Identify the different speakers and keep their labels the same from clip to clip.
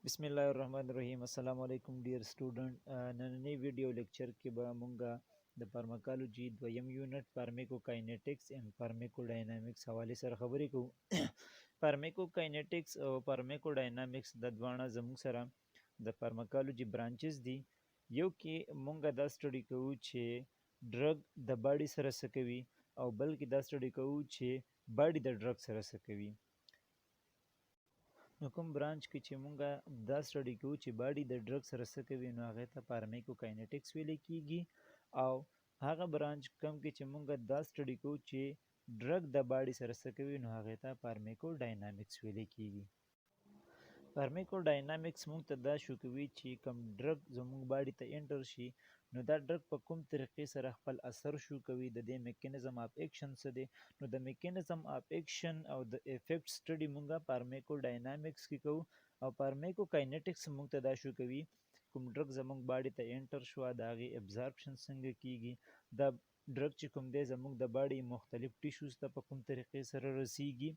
Speaker 1: बिस्मिल्लाहिर्रहमानिर्रहीम। अस्सलाम वालेकुम डियर स्टूडेंट। नन्ही वीडियो लेक्चर के बा मुंगा द फार्माकोलॉजी द्वयम यूनिट फार्माकोकाइनेटिक्स एंड फार्माकोडायनामिक्स हवाले सर खबरी को फार्माकोकाइनेटिक्स और फार्माकोडायनामिक्स द द्वाणा जमुग सरा द फार्माकोलॉजी ब्रांचेस दी यो कि मुंगा द स्टडी को छे ड्रग द बॉडी सर सकवी और बल्कि द स्टडी को छे बॉडी द ड्रग सर सकवी نو کوم برانچ کې چې مونږه دا سټډي کوو چې باډي د ډرګ سره څه کوي نو هغې ته فارمیکوکاینیټکس ویلی کیږي او هغه برانچ کوم کې چې مونږه دا سټډي کوو چې ډرګ د باډي سره څه کوي نو هغې ته فارمیکوډاینامیکس ویلی کیږي فارمیکوډاینامیکس مونږ ته دا شو کوي چې کوم ډرګ زمونږ باډي ته انټر شي نو دا ډرګ په کوم طریقې سره خپل اثر شو کوي د دې میکانیزم اف ایکشن څه دی نو د میکانیزم اف ایکشن او د افیکټ سټډي مونږه فارمیکوډاینامیکس کې کوو او فارمیکوکاینیټکس مونږ ته دا شو کوي کوم ډرګ زمونږ باډي ته انټر شو د هغې ابزارپشن څنګه کیږي دا ډرګ چې کوم دی زمونږ د باډي مختلف ټیشوز ته په کوم طریقې سره رسیږي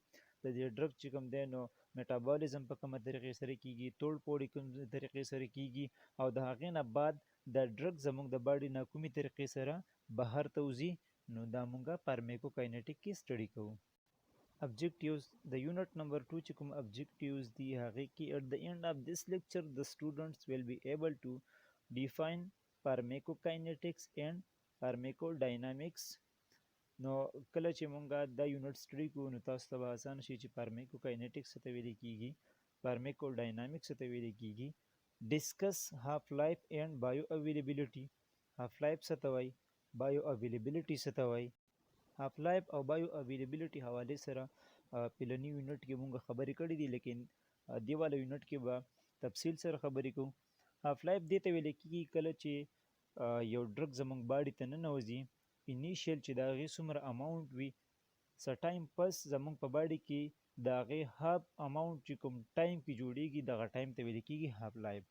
Speaker 1: د دې ډرګ چې کوم دی نو میټابولیزم په کومه طریقې سره کیږي توړ پوړی کوم طریقې سره کیږي او د هغې نه بعد دا ډرګ زمونږ د باډي نه کومې طریقې سره بهر ته وځي نو دا مونږه فارمیکوکاینیټک کې سټډي کوو objectives the unit number 2 چې کوم objectives دي هغې کې at the end of this lecture the students will be able to define pharmacokinetics and pharmacodynamics نو کله چې مونږه دا یونټ سټډي کوو نو تاسو ته به اسانه شي چې فارمیکوکاینیټکس څه ته ویلی کیږي فارمیکوډاینامیکس څه ته ویلی کیږي ډسکس هاف لایف اینڈ بایو اویلیبیلیټي هاف لایف څه ته وایي بایو اویلیبیلیټي څه ته وایي هاف لایف او بایو اویلیبیلیټي حوالې سره پلني یونټ کې مونږ خبرې کړې دي لیکن دې والا یونټ کې به تفصیل سره خبرې کوو هاف لایف دې ته ویلی کیږي کله چې یو ډرګ زمونږ باډي ته ننوځي انیشیل چې د هغې څومره اماونټ وي څه ټایم پس زمونږ په باډي کې د هغې هاف اماونټ چې کوم ټایم کې جوړیږي دغه ټایم ته ویلی کیږي هاف لایف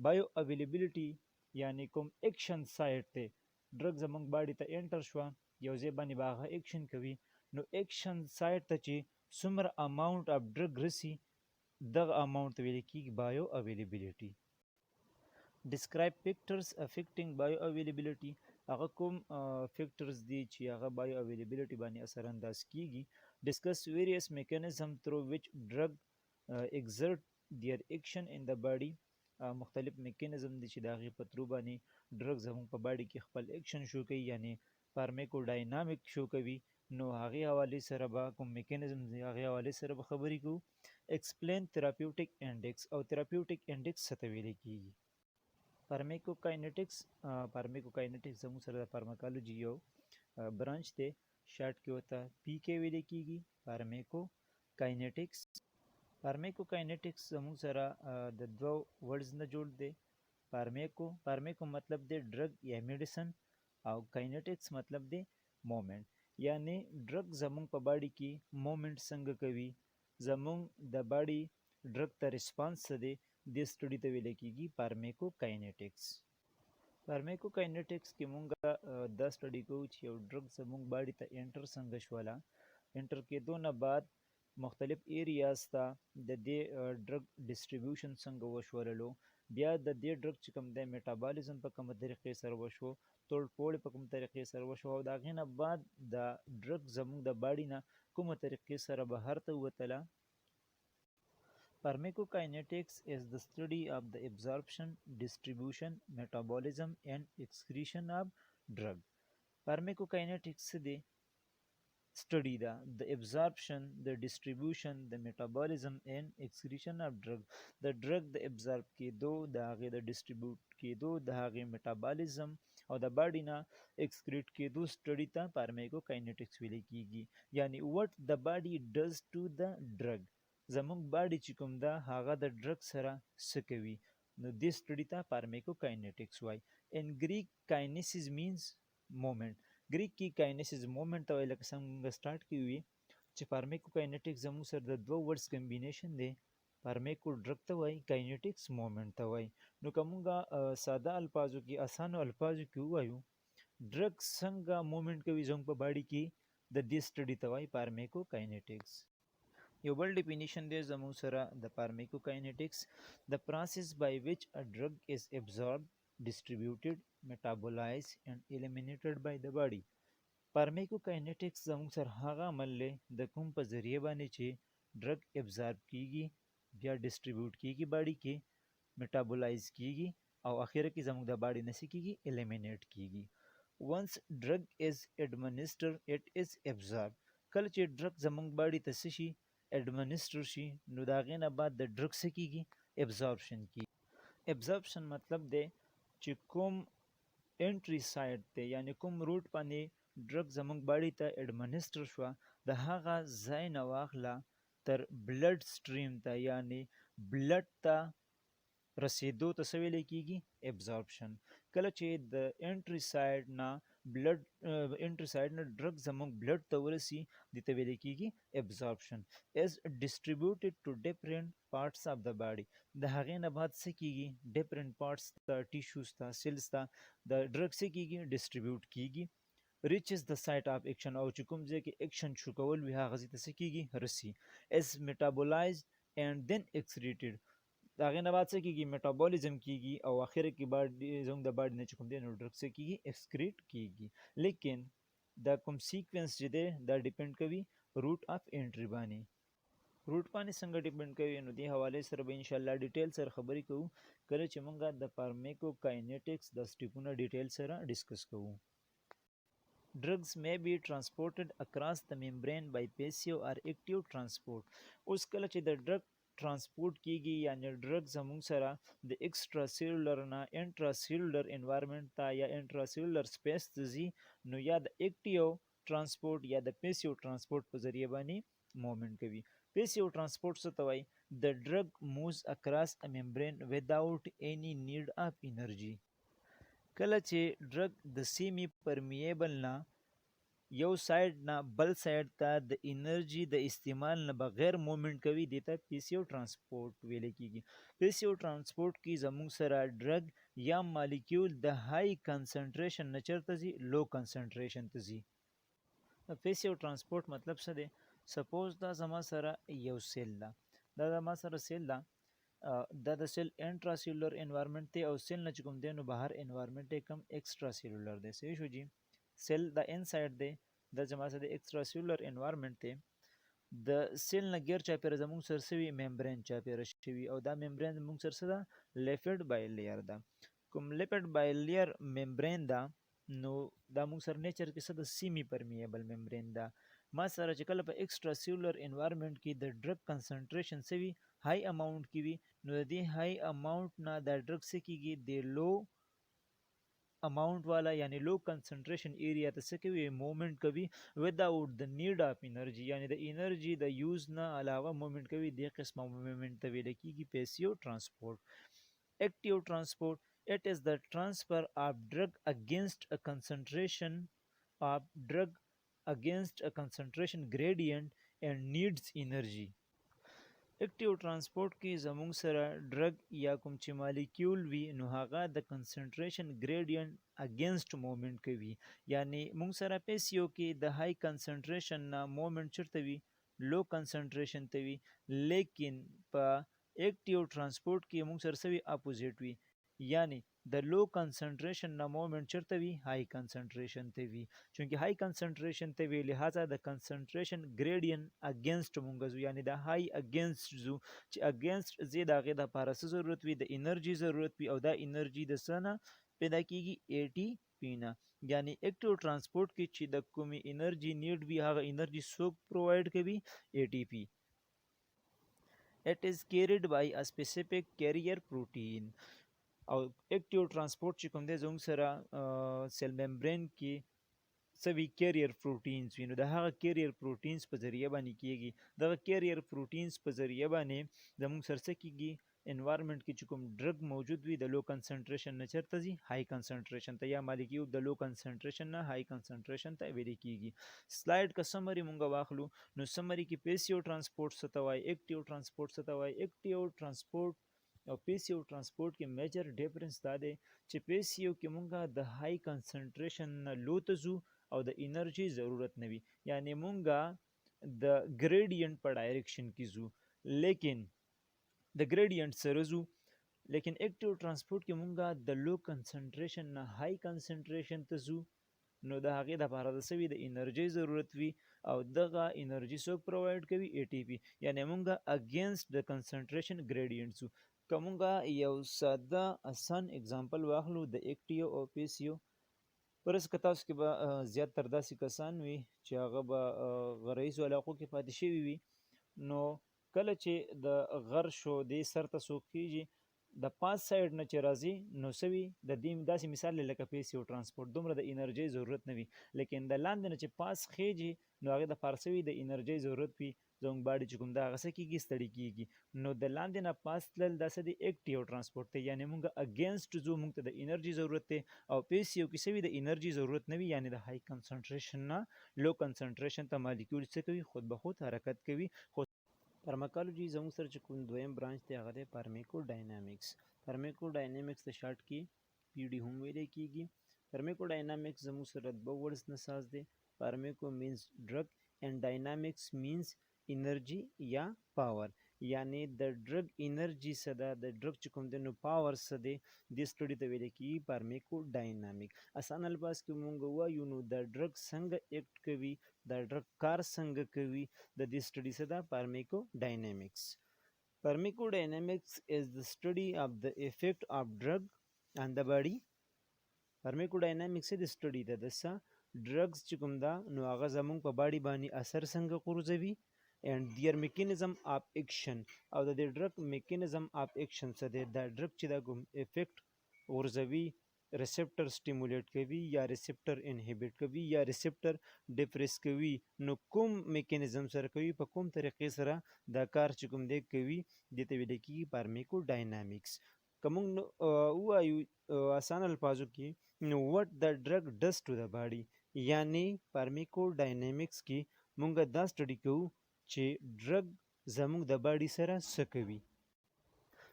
Speaker 1: بایو اویلیبیلیټي یعنی کوم ایکشن سایټ دی ډرګ زمونږ باډي ته انټر شوه یو ځای باندې به هغه ایکشن کوي نو ایکشن سایټ ته چې څومره اماونټ اف ډرګ رسي دغه اماونټ ته ویلی کیږي بایو اویلیبیلیټي describe factors affecting bioavailability هغه کوم فیکټرز دي چې هغه بایو اویلیبیلیټي باندې اثر انداز کیږي discuss various mechanism through which drug exert their action in the body مختلف میکانیزم دي چې د هغې په ترو باندې ډرګ زموږ په باډي کې خپل ایکشن شو کوي یعنی فارمیکوډاینامیک شو کوي نو هغې حوالې سره به کوم میکانیزم دي هغې حوالې سره به خبرې کوو explain therapeutic index او therapeutic index څه ته ویلی کیږي فارمیکوکاینیټکس زموږ سره د فارماکالوجي یو برانچ دی شارټ کې ورته پی کې ویلی کیږي فارمیکوکاینیټکس زموږ سره د دوه ورډز نه جوړ دی فارمیکو مطلب دی ډرګ یا میډیسن او کاینیټکس مطلب دی مومنټ یعنی ډرګ زموږ په باډي کې مومنټ څنګه کوي زموږ د باډي ډرګ ته ریسپانس څه دی دې سټډي ته ویلی کیږي فارمیکوکاینیټکس فارمیکوکاینیټکس کې مونږه دا سټډي کوو چې یو ډرګ زموږ باډي ته انټر څنګه شوله انټر کېدو نه بعد مختلف ایریاز ته د دې ډرګ ډسټریبیوشن څنګه وشوللو بیا د دې ډرګ چې کوم دی میټابالیزم په کومه طریقې سره وشو توړ پوړې په کوم طریقې سره وشو او د هغې نه بعد د ډرګ زموږ د باډي نه کومه طریقې سره بهر ته ووتله Pharmacokinetics is the study of the absorption, distribution, metabolism and excretion of drug. Pharmacokinetics the study the absorption, the distribution, the metabolism and excretion of drug. The drug the absorb کېدو د هغې د distribute کېدو د هغې metabolism او د باډي نه excrete کېدو سټډي ته pharmacokinetics ویلی کیږي یعنی what the body does to the drug زمونږ باډي چې کوم ده هغه د ډرګ سره څه کوي نو دې سټډي ته فارمیکوکاینیټکس وایي ان ګریک کاینیسیس مینز مومنټ ګریک کې کاینیسیس مومنټ ته وایي لکه څنګه موږ سټارټ کې وي چې فارمیکوکاینیټکس زموږ سره د دوه ورډز کمبینیشن دی فارمیکو ډرګ ته وایي کاینیټکس مومنټ ته وایي نو که موږ ساده الفاظو کې اسانو الفاظو کې ووایو ډرګ څنګه مومنټ کوي زموږ په باډي کې د دې سټډي ته وایي فارمیکوکاینیټکس. یو بل ډیفینیشن دی زموږ سره د فارمیکوکاینیټکس د پروسس بای وچ ا ډرګ از ابزاربډ distributed metabolized and eliminated by the body. فارمیکوکاینیټکس زموږ سره هغه عمل دی د کوم په ذریعه باندې چې ډرګ ابزارب کیږي بیا ډسټریبیوټ کیږي باډي کې میټابولایز کیږي او اخر کې زموږ د باډي نه کیږي الیمینیټ کیږي. once drug is administered it is absorbed. کله چې ډرګ زموږ باډي ته څه شي ایڈمنسټر شي نو د هغې نه بعد د ډرګ څه کیږي ابزاربشن کیږي. ابزاربشن مطلب دی چې کوم انټری سایډ دی یعنی کوم روټ باندې ډرګ زموږ باډي ته ایډمنسټر شوه د هغه ځای نه واخله تر بلډ سټریم ته یعنی بلډ ته رسیدو ته څه ویلی کیږي ابزاربشن. کله چې د انټری سایډ نه ډرګ زموږ بلډ ته ورسي دې ته ویلی کیږي ابزاربشن. از ډسټریبیوټډ ټو ډفرنٹ پارټس آف د باډي د هغې نه بعد څه کیږي ډفرنٹ پارټس ته ټیشوز ته سیلز ته د ډرګ څه کیږي ډسټریبیوټ کیږي. reaches the site of action او چې کوم ځای کې اکشن شو کول وي هغه ځای ته څه کیږي رسي. is metabolized and then excreted د هغې نه بعد څه کیږي میټابولیزم کیږي او اخر کې زموږ د باډي نه چې کوم دی نو ډرګ څه کیږي ایکسکریټ کیږي. لیکن دا کوم سیکوینس چې دی دا ډیپینډ کوي روټ اف انټری باندې. روټ باندې څنګه ډیپینډ کوي نو دې حوالې سره به انشاءالله ډیټیل سره خبرې کوو کله چې موږ د فارمیکوکاینیټکس د سټیپونه ډیټیل سره ډسکس کوو. Drugs may be transported across the membrane by passive or active transport. اوس کله چې د ډرګ ترانسپورټ کیږي یعنی ډرګ زموږ سره د ایکسټرا سیلولر نه انټرا سیلولر انوایرمنټ ته یا انټرا سیلولر سپیس ته ځي نو یا د اکټیو ترانسپورټ یا د پیسیو ترانسپورټ په ذریعه باندې مومنټ کوي. پیسیو ترانسپورټ څه ته وایي د ډرګ موز اکراس ا ممبرین وداوټ اینی نیډ اف انرژي. کله چې ډرګ د سیمی پرمیبل نه یو سایډ نه بل سایډ ته د انرژي د استعمال نه بغیر مومنټ کوي دې ته پیسیو ترانسپورټ ویلی کیږي. پیسیو ترانسپورټ کې زموږ سره ډرګ یا مالیکیول د های کنسنټریشن نه چېرته ځي لو کنسنټریشن ته ځي. پیسیو ترانسپورټ مطلب څه دی سپوز دا زما سره یو سیل ده دا زما سره سیل ده دا د سیل انټرا سیلولر انوایرمنټ دی او سیل نه چې کوم دی نو بهر انوایرمنټ یې کم ایکسټرا سیلولر دی. صحیح شو جي سیل د ان سایډ دی دا زما سره د ایکسټرا سیلولر انوایرمنټ دی د سیل نه غیر چاپیره زموږ سره څه وي ممبرین چاپیره شوي او دا ممبرین زموږ سره څه ده لیپډ بای لیر ده. کوم لیپډ بای لیر ممبرین ده نو دا موږ سره نیچر کې څه د سیمی پرمیبل ممبرین ده. ما سره چې کله په ایکسټرا سیلولر انوایرمنټ کې د ډرګ کنسنټریشن څه وي های اماونټ کې وي نو د دې های اماونټ نه دا ډرګ څه کیږي د لو اماونټ والا یعنی لو کنسنټریشن ایریا ته څه کوي مومنټ کوي وداوټ د نیډ اف انرژي یعنی د انرژي د یوز نه علاوه مومنټ کوي دې قسمه مومنټ ته ویل کیږي پیسیو ترانسپورټ. ایکټیو ترانسپورټ it is the transfer of drug against a concentration gradient and needs energy. اکټیو ترانسپورټ کې زموږ سره ډرګ یا کوم چې مالیکیول وي نو هغه د کنسنټریشن ګریډینټ اگینسټ مومنټ کوي یعنی موږ سره پیسیو کې د های کنسنټریشن نه مومنټ چیرته وي لو کنسنټریشن ته وي لیکن په اکټیو ترانسپورټ کې موږ سره سوي اپوزیټ وي یعنی د لو کنسنټریشن نه مومنټ چیرته وي های کنسنټریشن ته وي چونکه های کنسنټریشن ته وي لہذا د کنسنټریشن ګریډینټ اگینسټ مونږ ځو یعنی د های اگینسټ ځو چې اگینسټ زی د هغې دپاره څه ضرورت وي د انرژي ضرورت وي او دا انرژي د څه نه پیدا کیږي اے ټي پی نه یعنی اکټیو ترانسپورټ کې چې د کومې انرژي نیډ وي هغه انرژي څوک پرووایډ کوي اے ټي پی. it is carried by a specific carrier protein او اکټیو ترانسپورټ چې کوم دی زموږ سره سیل ممبرین کې سوي کیریر پروټینز وي نو د هغه کیریر پروټینز په ذریعه باندې کیږي دغه کیریر پروټینز په ذریعه باندې زموږ سره څه کیږي انوایرمنټ کې چې کوم ډرګ موجود وي د لو کنسنټریشن نه چیرته ځي های کنسنټریشن ته یا مالیکیول د لو کنسنټریشن نه های کنسنټریشن ته ویلی کیږي. سلایډ که سمري مونږ واخلو نو سمري کې پیسیو ترانسپورټ څه ته وایي اکټیو ترانسپورټ څه ته وایي اکټیو ترانسپورټ او پیسیو ترانسپورټ کې میجر ډیفرنس دا دی چې پیسیو کې مونږه د های کنسنټریشن نه لو ته ځو او د انرژي ضرورت نه وي یعنی مونږه د ګریډینټ په ډایرکشن کې ځو لیکن د ګریډینټ سره ځو لیکن اکټیو ترانسپورټ کې مونږه د لو کنسنټریشن نه های کنسنټریشن ته ځو نو د هغې دپاره د څه وي د انرژۍ ضرورت وي او دغه انرژي څوک پرووایډ کوي اے ټي پي یعنې مونږه اګینسټ د کنسنټریشن ګریډینټ ځو که مونږه یو ساده اسان اگزامپل واخلو د اکټیو او پیسیو فرض که تاسو کې به زیاتتر داسې کسان وي چې هغه به غرایزو علاقو کې پاتې شوي وي نو کله چې د غر شو دې سر ته څوک خیږي د پاس سایډ نه چې راځي نو څه وي د دې داسې مثال دی لکه پیسې او ترانسپورټ دومره د انرژۍ ضرورت نه وي لیکن د لاندې نه چې پاس خیږي نو هغې دپاره څه وي د انرژۍ ضرورت وي زموږ باډي چې کوم ده هغه څه کېږي ستړي کېږي نو د لاندې نه پاس تلل دا څه دی اکټیو ترانسپورټ دی یعنې موږ اګینسټ ځو موږ ته د انرژي ضرورت دی او پیسیو کې څه وي د انرژي ضرورت نه وي یعنې د های کنسنټریشن نه لو کنسنټریشن ته مالیکول څه کوي خود به خود حرکت کوي خو فارماکالوجي زموږ سره چې کوم دویم برانچ دی هغه دی فارمیکو ډاینامیکس فارمیکو ډاینامیکس د شارټ کې پی ډي هم ویلی کېږي فارمیکو ډاینامیکس زموږ سره دوه ورډز نه ساز دی فارمیکو مینز ډرګ اینڈ ډاینامیکس مینز انرژي یا پاور یعنی د ډرګ انرژي څه ده د ډرګ چې کوم دی نو پاور څه دی دې سټډي ته ویلی کېږي فارمیکو ډاینامیک اسان الفاظ کې مونږ وایو نو د ډرګ څنګه اکټ کوي د ډرګ کار څنګه کوي د دې سټډي څه ده فارمیکو ډاینامیکس Pharmacodynamics is the study of the effect of drug on the body. Pharmacodynamics د study ده د څه drugs چې کوم ده نو هغه زموږ په باډي باندې اثر څنګه غورځوي and their mechanism of action او د دې drug mechanism of action څه دی دا drug چې دا کوم effect غورځوي ریسپټر سټیمولیټ کوي یا ریسپټر انهبیټ کوي یا ریسپټر ډیپریس کوي نو کوم میکانیزم سره کوي په کوم طریقې سره دا کار چې کوم دی کوي دې ته ویل کېږي فارمیکو ډاینامیکس که موږ ووایو اسان الفاظو کې نو وټ د ډرګ ډز ټو د باډي یعنی فارمیکو ډاینامیکس کې موږ دا سټډي کوو چې ډرګ زموږ د باډي سره څه کوي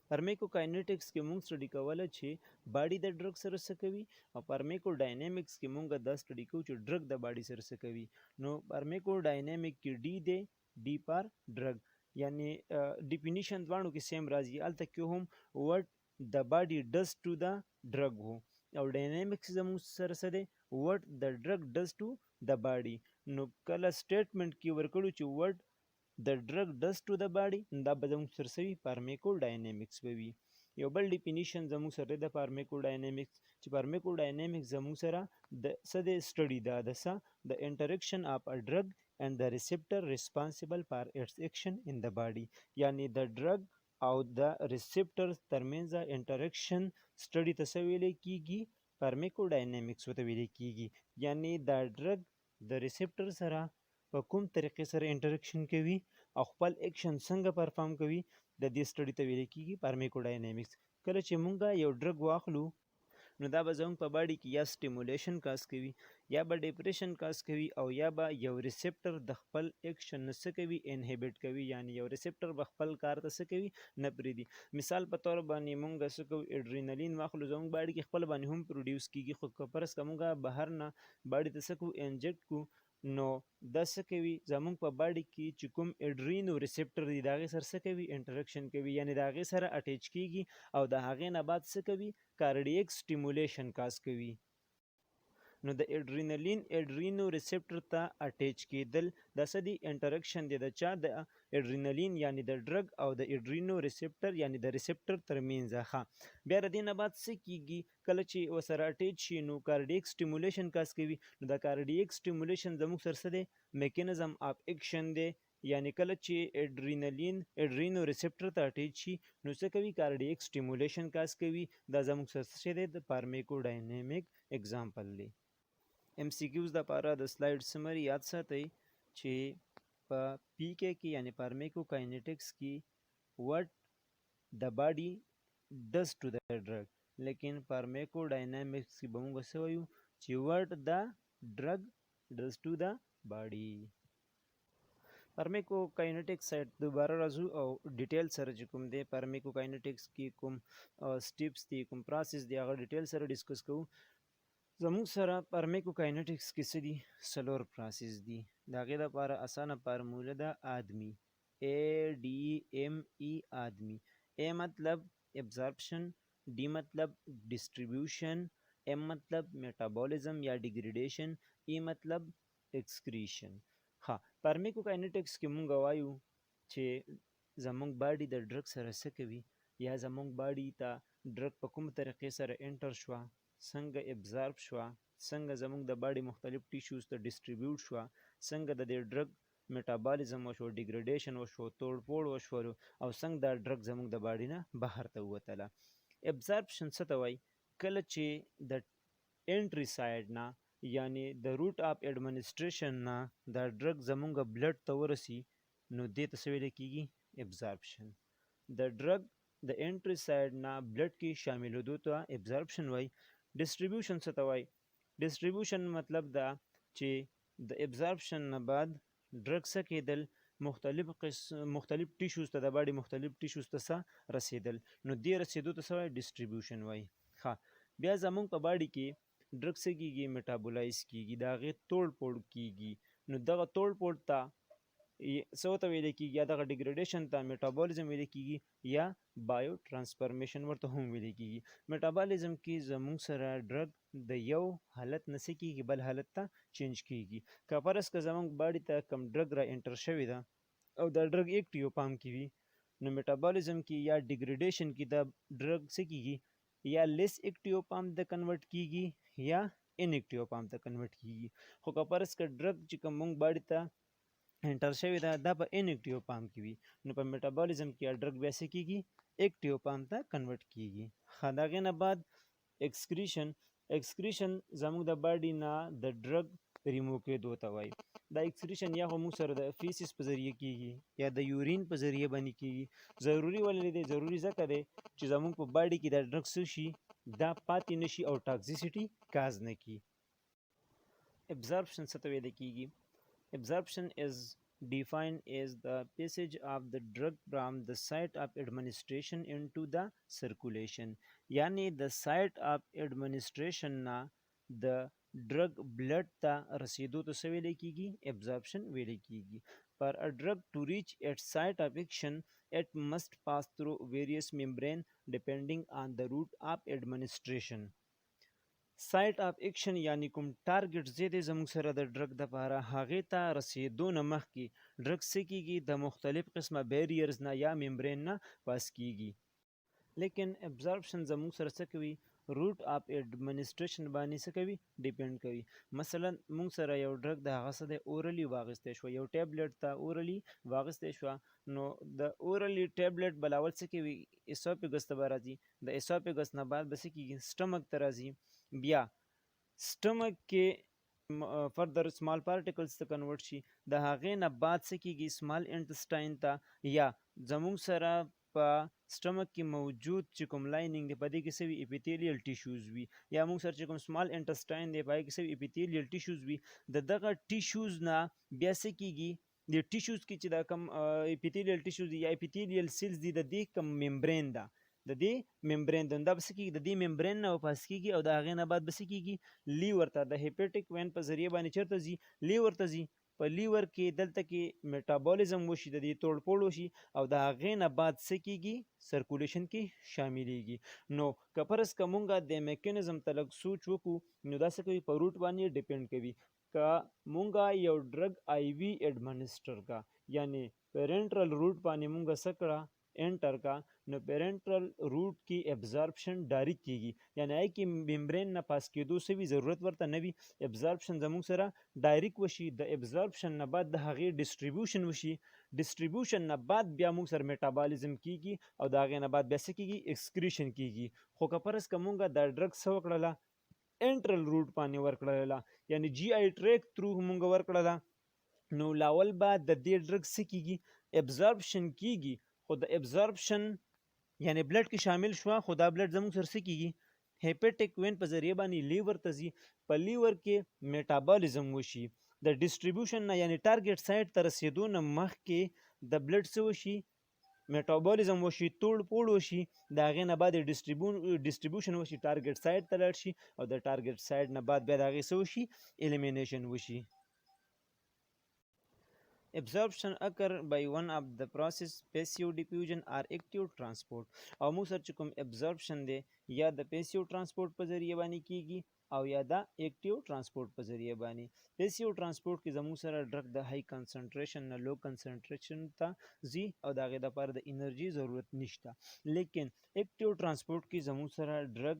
Speaker 1: فارمیکو کاینیټکس کې مونږ سټډي کوله چې باډي د ډرګ سره څه کوي او فارمیکو ډاینامیکس کې مونږ دا سټډي کوو چې ډرګ د باډي سره څه کوي نو فارمیکو ډاینامیک کې ډي دی ډي پار ډرګ یعنی ډیفینیشن دواړو کې سیم راځي هلته کې هم وټ د باډي ډز ټو د ډرګ وو او ډاینامیکس زموږ سره څه دی وټ د ډرګ ډز ټو د باډي نو کله سټیټمنټ کې ورکړو چې وټ د ډرګ ډز ټو د باډي دا به زموږ سره څه وي فارمیکو ډاینامیکس به وي یو بل ډیفینیشن زموږ سره د فارمیکو ډاینامیکس چې فارمیکو ډاینامیکس زموږ سره د څه د سټډي دا د څه د انټریکشن اف ا ډرګ and the receptor responsible for its action in the body یعنی د ډرګ او د ریسپټر ترمنځ انټریکشن سټډي ته څه ویلی کېږي فارمیکو ډاینامیکس ورته ویلی کېږي یعنی دا ډرګ د ریسپټر سره په کوم طریقې سره انټریکشن کوي او خپل اکشن څنګه پرفارم کوي د دې سټډي ته ویل کېږي فارمیکو ډاینامیکس کله چې مونږ یو ډرګ واخلو نو دا به زموږ په باډي کې یا سټیمولیشن کاز کوي یا به ډیپریشن کاز کوي او یا به یو ریسپټر د خپل اکشن نه څه کوي انهبیټ کوي یعنی یو ریسپټر به خپل کار ته څه کوي نه پرېږدي مثال په طور باندې مونږ څه کوو اډرینالین واخلو زموږ باډي کې خپل باندې هم پروډیوس کېږي خو که فرض که مونږ بهر نه باډي ته څه کوو انجکټ کوو نو دا څه کوي زموږ په باډي کې چې کوم اډرینو ریسپټر دی د هغې سره څه کوي انټریکشن کوي یعنی د هغې سره اټیچ کېږي او د هغې نه بعد څه کوي کارډیک سټیمولیشن کاز کوي نو د اډرینالین اډرینو ریسپټر ته اټیچ کېدل دا څه دی انټریکشن دی د چا د اډرینالین یعنی د ډرګ او د اډرینو ریسپټر یعنی د ریسپټر ترمنځ ښه بیا د دې نه بعد څه کېږي کله چې ورسره اټیچ شي نو کارډیک سټیمولیشن کاز کوي نو د کارډیک سټیمولیشن زموږ سره څه دی میکانیزم اف اکشن دی یعنی کله چې اډرینو ریسپټر ته اټیچ شي نو څه کوي کارډیک سټیمولیشن کاز کوي دا زموږ سره څه دی د فارمیکو ډاینامیک اگزامپل دی ایم سی کیوز دپاره د سلایډ سمري یاد ساتئ چې په پی کې یعنی فارمیکو کاینیټکس کې وټ د باډي ډز ټو د ډرګ لیکن فارمیکو ډاینامیکس کې به موږ څه وایو چې وټ د ډرګ ډز ټو د باډي
Speaker 2: پارمیکوکاینیټکس سایت دوباره راځو او ډیټیل سره چې کوم دی پارمیکوکاینیټکس کې کوم سټیپس دي کوم پروسس دی هغه ډیټیل سره ډسکس کوو. زموږ سره پارمیکوکاینیټکس کې څه دي؟ څلور پروسس دي. د هغې دپاره اسانه فارموله ده آدمي ADME آدمي. A مطلب ابزارپشن، D مطلب ډسټریبیوشن، M مطلب میټابولیزم یا ډیګریډیشن، E مطلب اکسکریشن. ها پارمیکوکاینیټکس کې مونږ وایو چې زمونږ باډي د ډرګ سره څه کوي یا زمونږ باډي ته ډرګ په کوم طریقې سره انټر شوه، څنګه ابزارب شوه، څنګه زمونږ د باډي مختلف ټیشوز ته ډسټریبیوټ شوه، څنګه د دې ډرګ میټابولیزم وشو، ډیګریډیشن وشو، توړ پوړ وشولو او څنګه دا ډرګ زمونږ د باډي نه بهر ته ووتله. ابزارپشن څه ته وایي؟ کله چې د انټري سایډ نه یعنی د روټ آف ایډمنسټریشن نه دا ډرګ زمونږ بلډ ته ورسي نو دې ته څه ویلی کېږي؟ ابزارپشن. د ډرګ د انټري سایډ نه بلډ کې شاملېدو ته ابزارپشن وایي. ډسټریبیوشن څه ته وایي؟ ډسټریبیوشن مطلب دا چې د ابزارپشن نه بعد ډرګ څه کېدل؟ مختلف ټیشوز ته د باډي مختلف ټیشوز ته څه رسېدل، نو دې رسېدو ته څه وایي؟ ډسټریبیوشن وایي. ښه بیا زمونږ په باډي کې ډرګ څه کېږي؟ میټابولایز کېږي، د هغې توړ پوړ کېږي. نو دغه توړ پوړ ته څه ورته ویلی کېږي؟ یا دغه ډیګریډیشن ته میټابولیزم ویلی کېږي یا بایو ټرانسفرمیشن ورته هم ویلی کېږي. میټابولیزم کې زمونږ سره ډرګ د یو حالت نه څه کېږي؟ بل حالت ته چینج کېږي. که فرض که زمونږ باډي ته کم ډرګ را انټر شوې ده او دا ډرګ ایکټیو پام کې وي نو میټابولیزم کې یا ډیګریډیشن کې دا ډرګ څه کېږي؟ یا لیس اکټیو پام ته کنورټ کېږي یا ان اکټیو پام ته کنورټ کېږي. خو که فرض که ډرګ چې کوم مونږ باډي ته انټر شوې ده دا په ان اکټیو پام کې وي نو په میټابولیزم کې ډرګ بیا څه کېږي؟ اکټیو پام ته کنورټ کېږي. ښه د هغې نه بعد اکسکریشن زموږ د باډي نه د ډرګ ریموو کېدو ته وایي. دا اکسکریشن یا خو موږ سره د فیسس په ذریعه کېږي یا د یورین په ذریعه باندې کېږي. ضروري ولې دی؟ ضروري ځکه دی چې زموږ په باډي کې دا ډرګ څه شي؟ دا پاتې نشي او ټاکسیسټي کاز نه کړي. ابزارپشن څه ته ویلی کېږي؟ Absorption is defined as the passage of the drug from the site of administration into the circulation. یعنی د site of administration نه د drug blood ته رسیدو ته څه ویلی کېږي؟ absorption ویلی کېږي. For a drug to reach its site of action, it must pass through various membrane depending on the route of administration. سایټ اف اکشن یعنی کوم ټارګټ ځای دی زموږ سره د ډرګ دپاره هغې ته رسېدو نه مخکې ډرګ څه کېږي؟ د مختلف قسمه بیریرز نه یا ممبرین نه پاس کېږي. لیکن ابزارپشن زموږ سره څه کوي؟ روټ آف ایډمنسټریشن باندې څه کوي؟ ډیپینډ کوي. مثلا موږ سره یو ډرګ د هغه څه دی اورلی واخیستی شوه، یو ټیبلټ ته اورلی واخیستی شوه نو د اورلی ټیبلټ بلاول څه کوي؟ اسوپیګس ته به راځي، د اسوپیګس نه بعد به څه کېږي؟ سټمک ته راځي، بیا سټمک کې فردر سمال پارټیکلز ته کنورټ شي، د هغې نه بعد څه کېږي؟ سمال انټسټاین ته یا زموږ سره په سټمک کې موجود چې کوم لایننګ دی په دې کې څه وي؟ اپیتیلیل ټیشوز وي، یا موږ سره چې کوم سمال انټسټاین دی په هغې کې څه وي؟ اپیتیلیل ټیشوز وي. د دغه ټیشوز نه بیا څه کېږي؟ د ټیشوز کې چې دا کوم اپیتیلیل ټیشوز دي یا اپیتیلیل سیلز دي د دې کوم ممبرین ده د دې ممبرین ده دا به څه کېږي؟ د دې ممبرین نه پاس کېږي او د هغې نه بعد به څه کېږي؟ لیور ته د هیپیټک وین په ذریعه باندې چېرته ځي؟ لیور ته ځي. په لیور کې دلته کې میټابولیزم وشي، د دې توړ پوړ وشي او د هغې نه بعد څه کېږي؟ سرکولیشن کې شاملیږي. نو که فرض که مونږ د میکانیزم ته لږ سوچ وکړو نو دا څه کوي؟ په روټ باندې ډیپینډ کوي. که مونږ یو ډرګ آی وي ایډمنسټر کا یعنی پیرنټرل روټ باندې مونږ څه کړه؟ انټر کا نو پیرنټرل روټ کې ابزارپشن ډایرکټ کېږي، یعنی هغې کې ممبرین نه پاس کېدو څه وي؟ ضرورت ورته نه وي. ابزارپشن زموږ سره ډایرکټ وشي، د ابزارپشن نه بعد د هغې ډسټریبیوشن وشي، ډسټریبیوشن نه بعد بیا موږ سره میټابولیزم کېږي او د هغې نه بعد بیا څه کېږي؟ ایکسکریشن کېږي. خو که فرض که مونږ دا ډرګ څه وکړله؟ انټرل روټ باندې ورکړله یعنی جی آی ټریک تھرو مونږ ورکړله نو لاول به د دې ډرګ څه کېږي؟ ابزارپشن کېږي، خو د ابزارپشن یعنی بلډ کې شامل شوه خو دا بلډ زموږ سره څه کېږي؟ هیپیټک وین په ذریعه باندې لیور ته ځي، په لیور کې میټابولیزم وشي د ډیسټریبیوشن نه یعنی ټارګټ سایت ته رسیدو نه مخکې د بلډ څه وشي میټابولیزم وشي توړ پوړ وشي د هغې نه بعد ډیسټریبیوشن وشي ټارګټ سایت ته لاړ شي او د ټارګټ سایت نه بعد بیا د هغې څه وشي الیمینیشن وشي. Absorption occur by one of the process passive diffusion or active transport. او موږ سره چې کوم absorption دی یا د passive transport په ذریعه باندې کیږي او یا د active transport په ذریعه باندې. passive transport کې زموږ سره ډرګ د هاي کنسنټریشن نه لو کنسنټریشن ته ځي او د هغې دپاره د انرژي ضرورت نشته. لیکن active transport کې زموږ سره ډرګ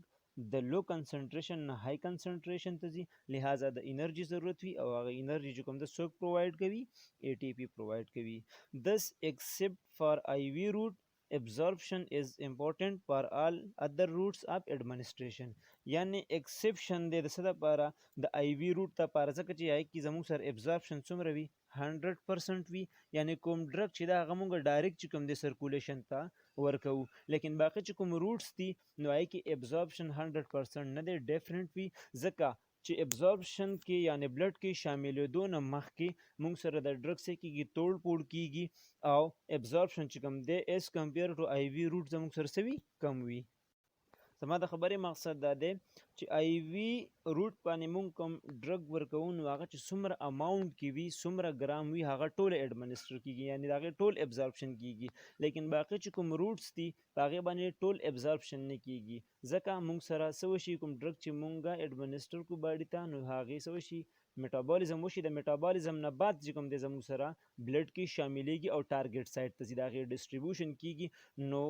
Speaker 2: د لو کنسنټریشن نه هاي کنسنټریشن ته ځي لہذا د انرژي ضرورت وي او هغه انرژي چې کوم د څوک پرووایډ کوي ATP پرووایډ کوي. Thus except for IV route absorption is important for all other routes of administration. یعنی exception دی د څه دپاره د IV route دپاره ځکه چې هغې کې زموږ سره absorption څومره وي 100% وي یعنی کوم ډرګ چې دا هغه مونږ ډایرکټ چې کوم دی سرکولیشن ته ورکوو لیکن باقي چې کوم روټس دي نو هغې کې absorption 100% نه دی ډیفرنټ وي ځکه چې absorption کې یعنی بلډ کې شاملېدو نه مخکې مونږ سره د ډرګ څه کېږي توړ پوړ کېږي او absorption چې کوم دی as compare to IV روټ زموږ سره څه وي کم وي. زما د خبرې مقصد دا دی چې IV روټ باندې مونږ کوم ډرګ ورکوو نو هغه چې څومره اماونټ کې وي څومره ګرام وي هغه ټول ایډمنسټر کېږي یعنی د هغې ټول ابزارپشن کېږي لیکن باقي چې کوم روټس دي په هغې باندې ټول ابزارپشن نه کېږي ځکه مونږ سره څه وشي کوم ډرګ چې مونږه ایډمنسټر کو باډي ته نو هغې څه وشي میټابولیزم وشي د میټابولیزم نه بعد چې کوم دی زموږ سره بلډ کې شاملېږي او ټارګټ سایټ ته ځي د هغې ډسټریبیوشن کېږي نو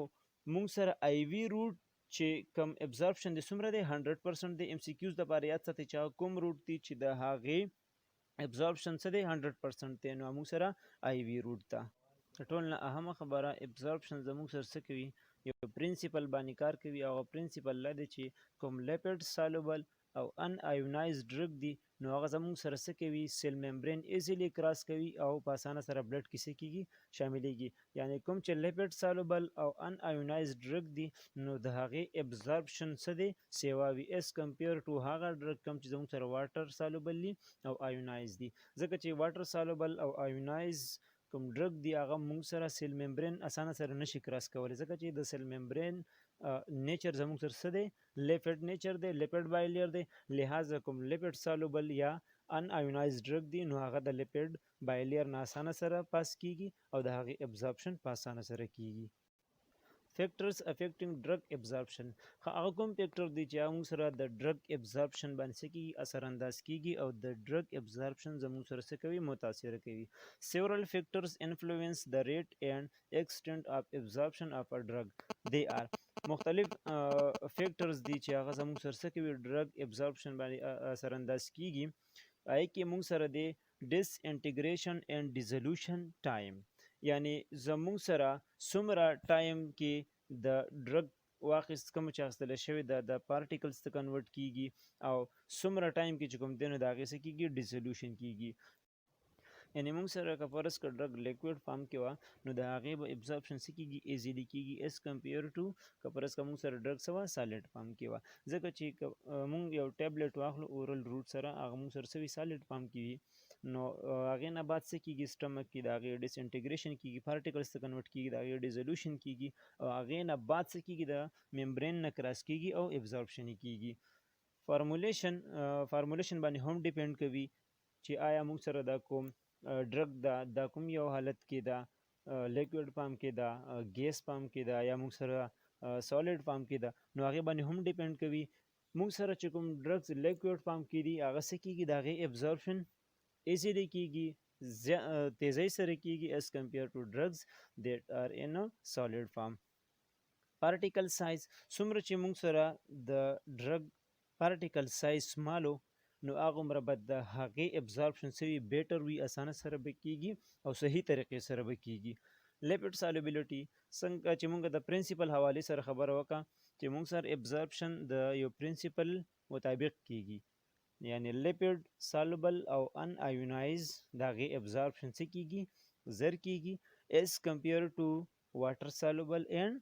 Speaker 2: مونږ سره IV روټ چې کم ابزارپشن دی څومره دی 100% دی MCQs دپاره یاد ساتئ چې هغه کوم روټ دی چې د هغې ابزارپشن څه دی 100% دی نو موږ سره IV روټ ته ټول نه اهمه خبره ابزارپشن زموږ سره څه کوي یو پرنسپل باندې کار کوي او پرنسپل دا دی چې کوم لیپټ سالوبل او ان آیونایز ډرګ دی نو هغه زموږ سره څه کوي سیل ممبرین ایزیلی کراس کوي او په اسانه سره بلډ کې څه کېږي شاملېږي یعنی کوم چې لیپټ سالوبل او ان آیونایز ډرګ دی نو د هغې ابزارپشن څه دی سیوا وي اس کمپیر ټو هغه ډرګ کوم چې زموږ سره واټر سالوبل دي او آیونایز دي ځکه چې واټر سالوبل او آیونایز کوم ډرګ دی هغه موږ سره سیل ممبرین اسانه سره نشي کراس کولی ځکه چې د سیل ممبرین نیچر زموږ سره څه دی لیپټ نیچر دی لیپټ بایلیر دی لہذا کوم لیپټ سالوبل یا ان آیونایز ډرګ دی نو هغه د لیپټ بایلیر نه اسانه سره پاس کیږي او د هغې ابزارپشن په اسانه سره کیږي. فیکټرز افیکټینګ ډرګ ابزارپشن هغه کوم فیکټر دی چې موږ سره د ډرګ ابزارپشن باندې څه کیږي اثر انداز کیږي او د ډرګ ابزارپشن زموږ سره څه کوي متاثره کوي. several factors influence the rate and extent of absorption of a drug. they are مختلف فیکټرز دي چې هغه زموږ سره څه کوي ډرګ ابزارپشن باندې اثر انداز کیږي هغې کې موږ سره دی ډس انټیګریشن اینډ ډیزولوشن ټایم یعنی زموږ سره څومره ټایم کې د ډرګ واخیست کوم چې اخیستلی شوی د پارټیکلز ته کنورټ کیږي او څومره ټایم کې چې کوم دی نو د هغې څه کیږي ډیزولوشن کیږي یعنی موږ سره که فرض کړه ډرګ لیکویډ فارم کې وه نو د هغې به ابزارپشن څه کیږي ایزیلی کیږي ایز کمپیر ټو که فرض کړه موږ سره ډرګ څه وه سالډ فارم کې وه ځکه چې موږ یو ټیبلېټ واخلو اورل روټ سره هغه موږ سره څه وي سالډ فارم کې وي نو هغې نه بعد څه کیږي سټمک کې د هغې ډس انټیګریشن کیږي پارټیکلز ته کنورټ کیږي د هغې ډیزولوشن کیږي او هغې نه بعد څه کیږي د ممبرین نه کراس کیږي او ابزارپشن یې کیږي. فارمولیشن باندې هم ډیپینډ کوي چې آیا موږ سره دا کوم ډرګ دا کوم یو حالت کې دا لیکویډ فارم کې دا ګیس فارم کې دا یا موږ سره سالډ فارم کې دا نو هغې باندې هم ډیپینډ کوي موږ سره چې کوم ډرګز لیکویډ فارم کې دي هغه څه کیږي د هغې ابزارپشن ایزیلی کیږي تیزۍ سره کیږي as compared to drugs that are in a solid form. particle size څومره چې موږ سره د ډرګ particle size سمالو نو هغومره به د هغې ابزارپشن څه وي بیټر وي اسانه سره به کیږي او صحیح طریقې سره به کیږي. لیپټ سالوبیلیټي څنګه چې موږ د پرنسپل حوالې سره خبره وکړه چې موږ سره ابزارپشن د یو پرنسپل مطابق کیږي یعنی لیپټ سالوبل او ان آیونایز د هغې ابزارپشن څه کیږي زر کیږي ایز کمپیر ټو واټر سالوبل اینڈ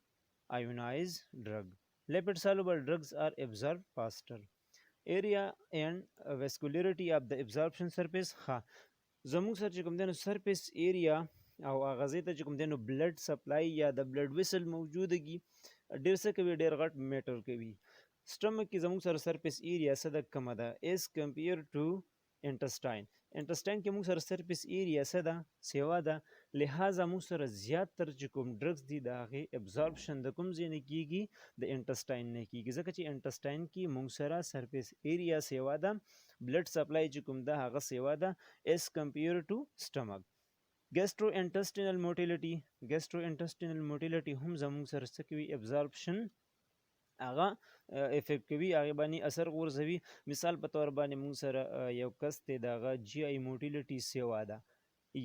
Speaker 2: آیونایز ډرګ. لیپټ سالوبل ډرګز آر ابزارب فاسټر ایریا اینڈ ویسکولیریټي اف د ابزارپشن سرفیس. ها زموږ سره چې کوم دی نو سرفیس ایریا او هغه ځای ته چې کوم دی نو بلډ سپلای یا د بلډ ویسل موجودګي ډېر څه کوي، ډېر غټ میټر کوي. سټمک کې زموږ سره سرفیس ایریا څه ده، کمه ده ایز کمپیر ټو انټسټاین. انټسټاین کې موږ سره سرفیس ایریا څه ده، سیوا ده. لہذا موږ سره زیات تر چې کوم ډرګز دي د هغې ابزارپشن د کوم ځای نه کیږي، د انټسټاین نه کیږي، ځکه چې انټسټاین کې موږ سره سرفیس ایریا سیوا ده، بلډ سپلای چې کوم ده هغه سیوا ده ایز کمپیر ټو سټمک. ګیسټرو انټسټینل موټیلیټي، ګیسټرو انټسټینل موټیلیټي هم زموږ سره څه کوي، ابزارپشن هغه افیکټ کوي، هغې باندې اثر غورځوي. مثال په طور باندې موږ سره یو کس دی د هغه جی آی موټیلیټي سیوا ده،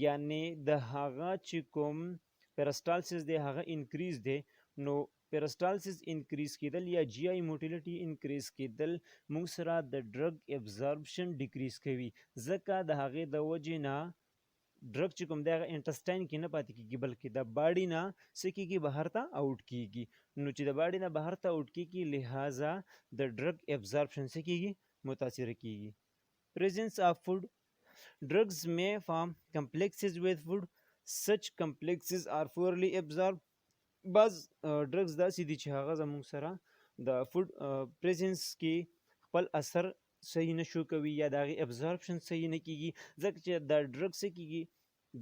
Speaker 2: یعنی د هغه چې کوم پیرسټالسس دی هغه انکریز دی، نو پیرسټالسس انکریز کیدل یا جی آی موټیلیټي انکریز کیدل موږ سره د ډرګ ابزارپشن ډیکریز کوي، ځکه د هغې د وجې نه ډرګ چې کوم دی هغه انټسټاین کې نه پاتې کیږي بلکې د باډي نه څه کیږي، بهر ته آوټ کیږي. نو چې د باډي نه بهر ته آوټ کیږي لہذا د ډرګ ابزارپشن څه کیږي، متاثره کیږي. presence of food, drugs may form complexes with food, such complexes are poorly absorbed. بعض ډرګز داسې دي چې هغه زموږ سره د فوډ پریزنس کې خپل اثر صحیح نشو کوي یا د هغې ابزارپشن صحیح نه کیږي، ځکه چې دا ډرګ څه کیږي،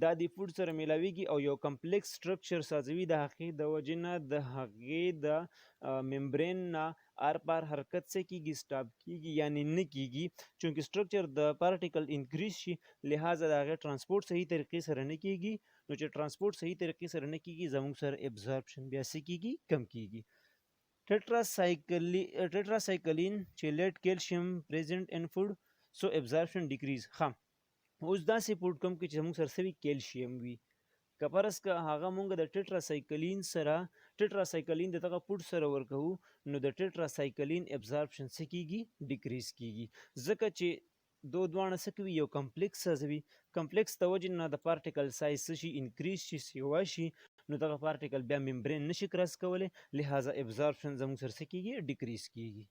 Speaker 2: دا د فوډ سره میلاویږي او یو کمپلیکس سټرکچر سازوي، د هغې د وجې نه د هغې د ممبرین نه ار پار حرکت څه کیږي، سټاپ کیږي یعنی نه کیږي، چونکې سټرکچر د پارټیکل انکریز شي لہذا د هغې ټرانسپورټ صحیح طریقې سره نه کیږي. نو چې ټرانسپورټ صحیح طریقې سره نه کیږي زموږ سره ابزارپشن بیا څه کیږي، کم کیږي. ټیټراسایکلین چې لیټ کیلشیم پریزنټ ان فوډ سو ابزارپشن ډیکریز. ها اوس داسې فوډ کوم کې چې زموږ سره څه وي، کیلشیم وي، که فرض که هغه مونږ د ټیټراسایکلین سره ټیټراسایکلین د دغه فوډ سره ورکوو نو د ټیټراسایکلین ابزارپشن څه کیږي، ډیکریز کیږي، ځکه چې دواړه څه کوي، یو کمپلیکس سازوي. کمپلیکس د وجې نه د پارټیکل سایز څه شي، انکریز شي، سیوا شي، نو دغه پارټیکل بیا ممبرین نشي کراس کولی لہذا ابزارپشن زموږ سره څه کیږي، ډیکریز کیږي.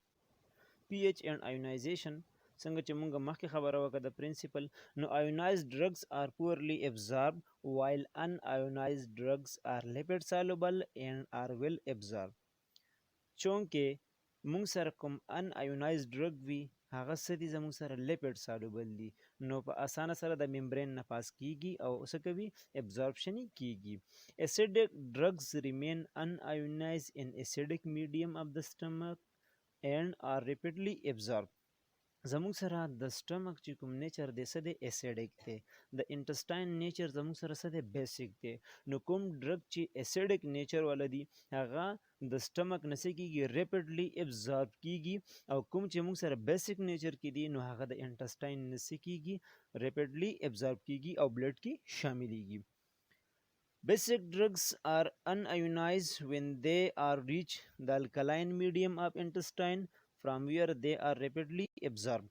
Speaker 2: پی ایچ اینڈ آیونایزیشن څنګه چې مونږ مخکې خبره وکړه د پرنسپل، نو آیونایزډ ډرګز آر پورلی ابزارب وایل ان آیونایزډ ډرګز آر لیپډ سالوبل اینڈ آر ویل ابزارب. چونکې مونږ سره کوم ان آیونایزډ ډرګ وي هغه څه دي، زموږ سره لیپډ سالوبل دي، نو په اسانه سره د ممبرین نه پاس کیږي او څه کوي، ابزارپشن یې کیږي. اسیډک ډرګز ریمین ان آیونایز ان اسیډک میډیم اف د سټمک اینڈ آر ریپیډلی ابزارب. زموږ سره د سټمک چې کوم نیچر دی څه دی، اسیډک دی، د انټسټاین نیچر زموږ سره څه دی، بیسک دی. نو کوم ډرګ چې اسیډک نیچر والا دی هغه د سټمک نه څه کیږي، ریپیډلی ابزارب کیږي، او کوم چې موږ سره بیسک نیچر کې دی نو هغه د انټسټاین نه څه کیږي، ریپیډلی ابزارب کیږي او بلډ کې شاملیږي. Basic drugs are unionized when they are reach the alkaline medium of intestine from where they are rapidly absorbed.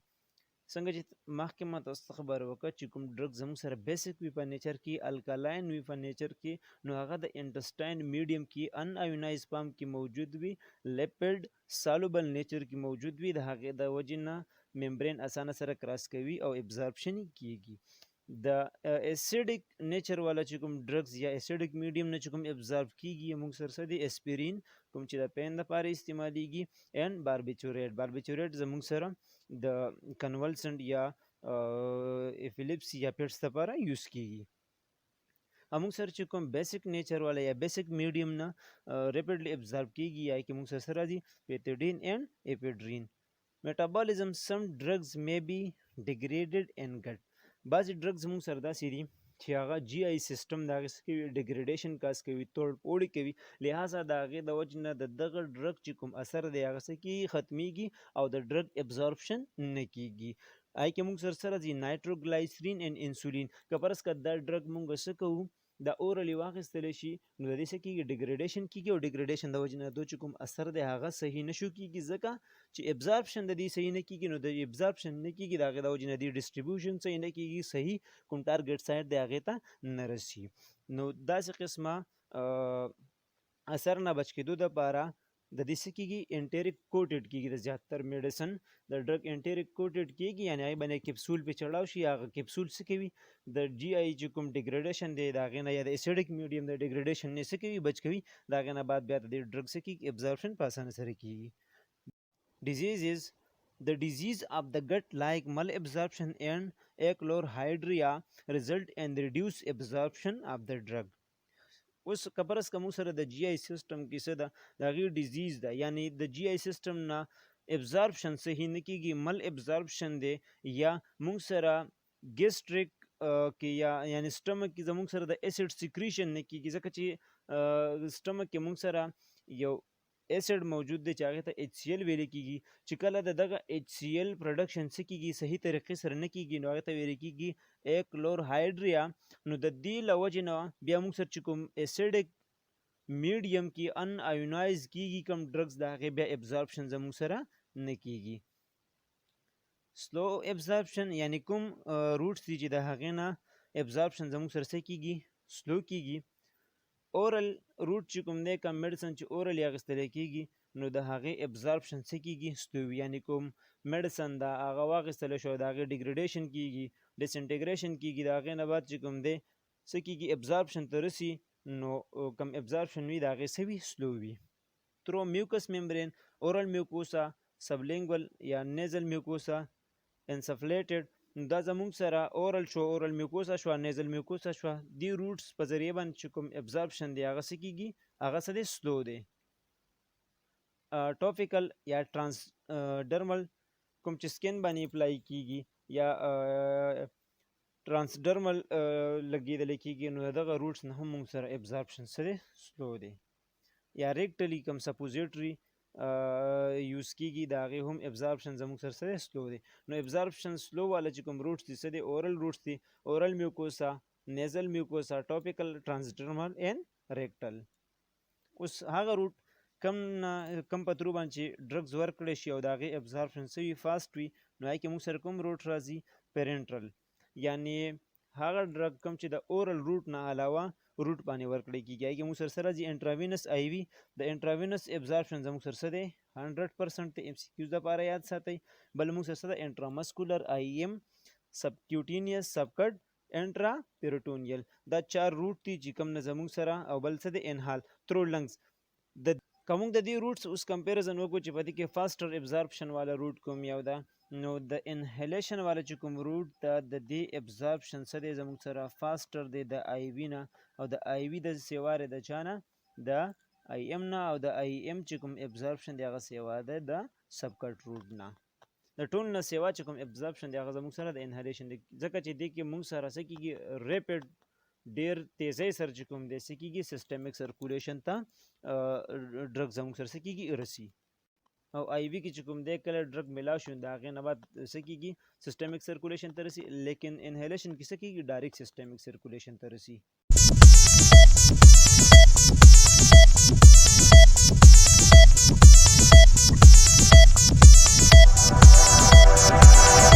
Speaker 2: څنګه چې مخکې ما تاسو ته خبره وکړه چې کوم ډرګ زموږ سره بیسک وي په نیچر کې، الکالاین وي په نیچر کې، نو هغه د انټسټاین میډیم کې ان آیونایز فارم کې موجود وي، لیپډ سالوبل نیچر کې موجود وي، د هغې د وجې نه ممبرین اسانه سره کراس کوي او ابزارپشن کیږي. د اسیډک نیچر والا چې کوم ډرګز یا اسیډک میډیم نه چې کوم ابزارب کیږي موږ سره څه دی، اسپرین کوم چې د پین لپاره استعمالیږي، اینډ باربیچوریټ. باربیچوریټ زموږ سره د کنولسنټ یا ایپیلیپسي یا پیټس لپاره یوز کیږي. موږ سره چې کوم بیسک نیچر والا یا بیسک میډیم نه ریپیډلی ابزارب کیږي یا کې موږ سره راځي پیتیډین اینډ ایپیډرین. میټابولیزم سم ډرګز می بی ډیګریډډ ان ګټ. بعضې ډرګز موږ سره داسې دي چې هغه جی آی سیسټم د هغې څه کوي، ډیګریډیشن کاز کوي، توړ پوړې کوي، لہذا د هغې د وجې نه د دغه ډرګ چې کوم اثر دی هغه څه کېږي، ختمیږي او د ډرګ ابزارپشن نه کیږي. هغې کې موږ سره راځي نایټروګلایسرین اینډ انسولین. که فرض کړه دا ډرګ موږ څه کوو، دا اورلی واخیستلی شي نو د دې څه کېږي، ډیګریډیشن کېږي او ډیګریډیشن د وجې نه د چې کوم اثر دی هغه صحیح نشو کېږي، ځکه چې ابزارپشن د دې صحیح نه کېږي، نو د ابزارپشن نه کېږي د هغې د وجې نه د ډسټریبیوشن صحیح نه کېږي، صحیح کوم ټارګټ سایډ دی هغې ته نه رسي. نو داسې قسمه اثر نه بچ کېدو دپاره د دې څه کېږي انټریک کوټډ کېږي. د زیاتر میډیسن د ډرګ انټریک کوټډ کېږي، یعنې هغې باندې کپسول پې چړاو شي. هغه کپسول څه کوي د جي آی چې کوم ډیګریډیشن دی د هغې نه یا د اسیډک میډیم د ډیګریډیشن نه څه کوي بچ کوي. د هغې نه بعد بیا د دې ډرګ څه کېږي ابزارپشن په اسانه سره کېږي. Diseases: the disease of the gut-like malabsorption and achlorhydria result in reduced absorption of the drug. اوس کبرس که موږ سره د جی آی سیسټم کې څه ده د هغې ډیزیز ده، یعنی د جی آی سیسټم نه ابزارپشن صحیح نه کېږي، مل ابزارپشن دی، یا موږ سره ګیسټریک کې یا یعنی سټمک کې زموږ سره د اسید سیکریشن نه کېږي، ځکه چې سټمک کې موږ سره یو اسید موجود دی چې هغې ته ایچ سی ایل ویلی کېږي. چې کله د دغه ایچ سی ایل پروډکشن څه کېږي صحیح طریقې سره نه کېږي، نو هغې ته ویلی کېږي ایکلورهایډریا. نو د دې له وجې نه بیا موږ سره چې کوم اسیډک میډیم کې ان آیونایز کېږي کوم ډرګز د هغې بیا ابزارپشن زموږ سره نه کېږي. سلو ابزارپشن یعنی کوم روټس دي چې د هغې نه ابزارپشن زموږ سره څه کېږي سلو کېږي. اورل روټ چې کوم دی کوم میډیسن چې اورلی اخیستلی کېږي نو د هغې ابزارپشن څه کېږي سلو وي، یعنی کوم میډیسن ده هغه واخیستلی شو د هغې ډیګریډیشن کېږي ډسانټیګریشن کېږي، د هغې نه بعد چې کوم دی څه کېږي ابزارپشن ته رسي، نو کوم ابزارپشن وي د هغې څه وي سلو وي. تھرو میوکس ممبرین اورل میوکوسا سبلینګول یا نیزل میوکوسا انسفلیټډ، دا زموږ سره اورل شو، اورل میوکوسا شوه، نیزل میوکوسا شوه، دې روټس په ذریعه باندې چې کوم ابزارپشن دی هغه څه کېږي هغه څه دی سلو دی. ټاپیکل یا ټرانسډرمل کوم چې سکن باندې اپلای کېږي یا ټرانسډرمل لګېدلی کېږي، نو د دغه روټس نه هم موږ سره ابزارپشن څه دی سلو دی. یا ریکټلی کوم سپوزیټري یوز کېږي د هغې هم ابزارپشن زموږ سره څه دی سلو دی. نو ابزارپشن سلو والا چې کوم روټس دي څه دی اورل روټس دي، اورل میوکوسا، نیزل میوکوسا، ټاپیکل، ټرانسډرمل اینډ ریکټل. اوس هغه روټ کم په ترو باندې چې ډرګز ورکړی شي او د هغې ابزارپشن څه وي فاسټ وي، نو هغې کې موږ سره کوم روټ راځي پیرنټرل، یعنې هغه ډرګ کوم چې د اورل روټ نه علاوه روټ باندې ورکړی کېږي، هغې کې موږ سره څه راځي انټراوینس آی وي. د انټراوینس ابزارپشن زموږ سره څه دی 100% دی، ایم سی کیوز دپاره یاد ساتئ. بل موږ سره څه ده انټرامسکولر آی ایم، سبکیوټینیس، سبکټ، انټرا پیروټونیل، دا 4 روټ دي چې کوم نه زموږ سره، او بل څه دی انهال تھرو لنګز. که موږ د دې روټس اوس کمپیریزن وکړو چې په دې کې فاسټر ابزارپشن والا روټ کوم یو ده، نو د انهلیشن والا چې کوم روټ ده د دې ابزارپشن څه دی زموږ سره فاسټر دی د آی وي نه، او د آی وي د سیوا دی د چا نه د آی ایم نه، او د آی ایم چې کوم ابزارپشن دی هغه سیوا دی د سبکټ روټ نه. د ټول نه سیوا چې کوم ابزارپشن دی هغه زموږ سره د انهلیشن دی، ځکه چې دې کې موږ سره څه کېږي ریپډ ډېر تیزۍ سره چې کوم دی څه کېږي سیسټمیک سرکولیشن ته ډرګ زموږ سره څه کېږي رسي. او آی وي کې چې کوم دی کله ډرګ میلاو شو د هغې نه بعد څه کېږي سیسټمیک سرکولیشن ته رسي، لیکن انهلیشن کې څه کېږي ډایرکټ سیسټمیک سرکولیشن ته رسي.